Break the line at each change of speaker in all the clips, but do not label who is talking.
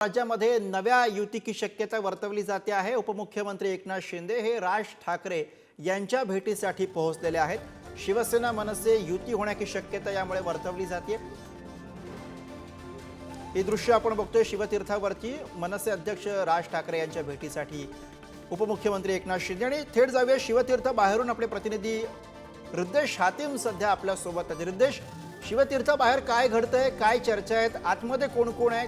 राज्यामध्ये नव्या युतीची शक्यता वर्तवली जाते आहे। उपमुख्यमंत्री एकनाथ शिंदे हे राज ठाकरे यांच्या भेटीसाठी पोहोचलेले आहेत। शिवसेना मनसे युती होण्याची शक्यता यामुळे वर्तवली जाते। हे दृश्य आपण बघतोय शिवतीर्थावरती मनसे अध्यक्ष राज ठाकरे यांच्या भेटीसाठी उपमुख्यमंत्री एकनाथ शिंदे। आणि थेट जाऊया शिवतीर्थ बाहेरून आपले प्रतिनिधी रिद्देश हातीम सध्या आपल्या सोबत आहेत। रिद्देश, शिवतीर्थ बाहेर काय घडतंय, काय चर्चा आहेत, आतमध्ये कोण कोण आहे,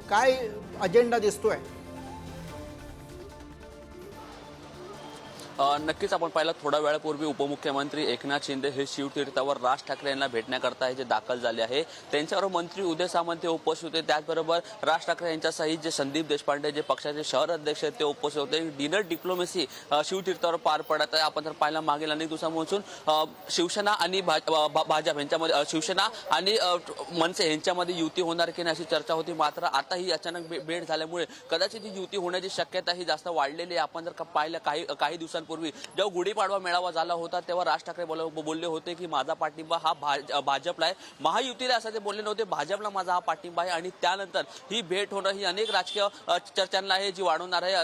काय अजेंडा दिसतोय?
नक्कीच आपण पाहिलं थोड्या वेळापूर्वी उपमुख्यमंत्री एकनाथ शिंदे हे शिवतीर्थावर राज ठाकरे यांना भेटण्याकरता जे दाखल झाले आहे। त्यांच्यावर मंत्री उदय सामंत हे उपस्थित होते। त्याचबरोबर राज ठाकरे यांच्यासह जे संदीप देशपांडे जे पक्षाचे शहर अध्यक्ष आहेत ते उपस्थित होते। डिनर डिप्लोमसी शिवतीर्थावर पार पडत आहे। आपण जर पाहिलं मागील अनेक दिवसांपासून शिवसेना आणि भाजप यांच्यामध्ये शिवसेना आणि मनसे यांच्यामध्ये युती होणार की नाही अशी चर्चा होती। मात्र आता ही अचानक भेट झाल्यामुळे कदाचित ही युती होण्याची शक्यता ही जास्त वाढलेली आहे। आपण जर पाहिलं काही दिवसांपूर्वी जेव्हा गुढीपाडवा मेळावा झाला होता तेव्हा राज ठाकरे बोलले होते की माझा पाठिंबा हा भाजपला आहे, महायुतीला असं ते बोलले नव्हते, भाजपला माझा हा पाठिंबा आहे। आणि त्यानंतर ही भेट होणं ही अनेक राजकीय चर्चांना आहे जी वाढवणार आहे।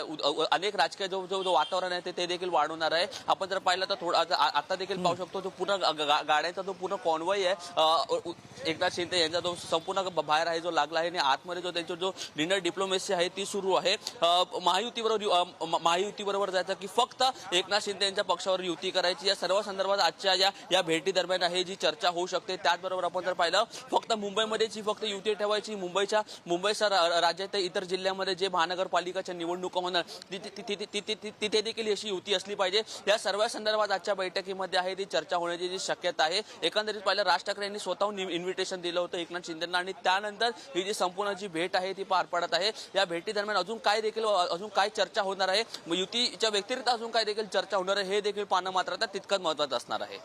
अनेक राजकीय जो वातावरण आहे ते देखील वाढवणार आहे। आपण जर पाहिलं तर थोडा आता देखील पाहू शकतो जो पूर्ण गाड्यांचा जो पूर्ण कॉन्वॉय आहे एकनाथ शिंदे यांचा जो संपूर्ण बाहेर आहे जो लागला आहे आणि आतमध्ये जो त्यांचा जो डिनर डिप्लोमसी आहे ती सुरू आहे। महायुतीबरोबर जायचं की फक्त एकनाथ शिंदे यांच्या पक्षावर युती करायची या सर्व संदर्भात आजच्या या भेटी दरम्यान आहे जी चर्चा होऊ शकते। त्याचबरोबर आपण जर पाहिलं फक्त मुंबईमध्येच ही फक्त युती ठेवायची, मुंबईसह राज्यात इतर जिल्ह्यामध्ये जे महानगरपालिकाच्या निवडणुका होणार तिथे देखील अशी युती असली पाहिजे। या सर्व संदर्भात आजच्या बैठकीमध्ये आहे ती चर्चा होण्याची जी शक्यता आहे। एकंदरीत पाहिलं राज ठाकरे यांनी स्वतःहून इन्व्हिटेशन दिलं होतं एकनाथ शिंदेंना आणि त्यानंतर ही जी संपूर्ण जी भेट आहे ती पार पडत आहे। या भेटी दरम्यान अजून काय चर्चा होणार आहे, युतीच्या व्यतिरिक्त अजून काय देखील चर्चा होणार आहे हे देखील पाहणं मात्र आता तितकंच महत्त्वाचं असणार आहे।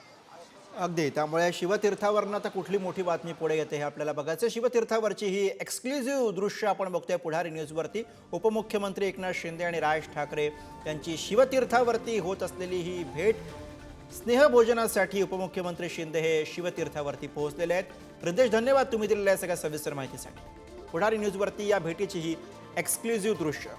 अगदी, त्यामुळे शिवतीर्थावरनं आता कुठली मोठी बातमी पुढे येते हे आपल्याला बघायचं। शिवतीर्थावरची ही एक्सक्लुझिव्ह दृश्य आपण बघतोय पुढारी न्यूजवरती। उपमुख्यमंत्री एकनाथ शिंदे आणि राज ठाकरे यांची शिवतीर्थावरती होत असलेली ही भेट, स्नेहभोजनासाठी उपमुख्यमंत्री शिंदे हे शिवतीर्थावरती पोहोचलेले आहेत। रिद्देश, धन्यवाद तुम्ही दिलेल्या सगळ्या सविस्तर माहितीसाठी। पुढारी न्यूजवरती या भेटीची ही एक्सक्लुझिव्ह दृश्य।